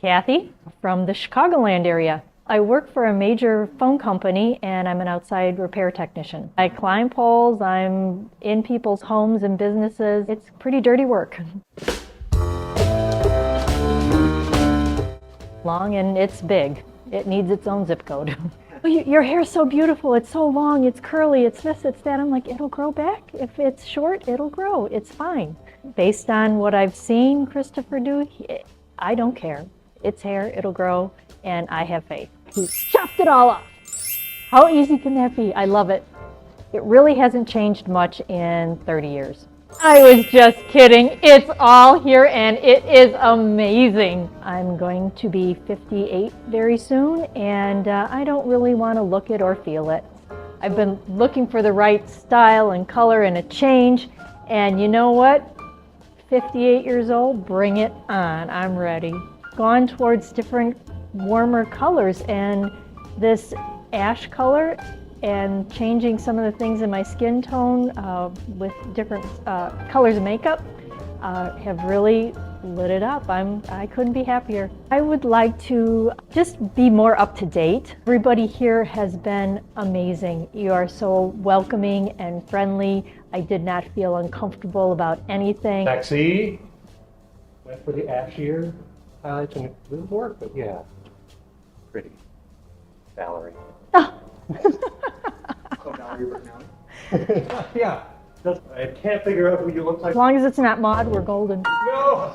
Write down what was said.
Kathy from the Chicagoland area. I work for a major phone company and I'm an outside repair technician. I climb poles, I'm in people's homes and businesses. It's pretty dirty work. Long and it's big. It needs its own zip code. Your hair's so beautiful, it's so long, it's curly, it's this, it's that. I'm like, it'll grow back. If it's short, it'll grow, it's fine. Based on what I've seen Christopher do, I don't care. It's hair, it'll grow, and I have faith. He chopped it all off. How easy can that be? I love it. It really hasn't changed much in 30 years. I was just kidding. It's all here and it is amazing. I'm going to be 58 very soon and I don't really want to look it or feel it. I've been looking for the right style and color and a change, and you know what? 58 years old, bring it on. I'm ready. Gone towards different warmer colors, and this ash color and changing some of the things in my skin tone with different colors of makeup have really lit it up. I couldn't be happier. I would like to just be more up to date. Everybody here has been amazing. You are so welcoming and friendly. I did not feel uncomfortable about anything. Taxi went for the ashier highlights and it didn't work, but yeah, pretty. Valerie. Oh. Oh, Valerie Bergnelli? Yeah. I can't figure out who you look like. As long as it's not Maud, we're golden. No!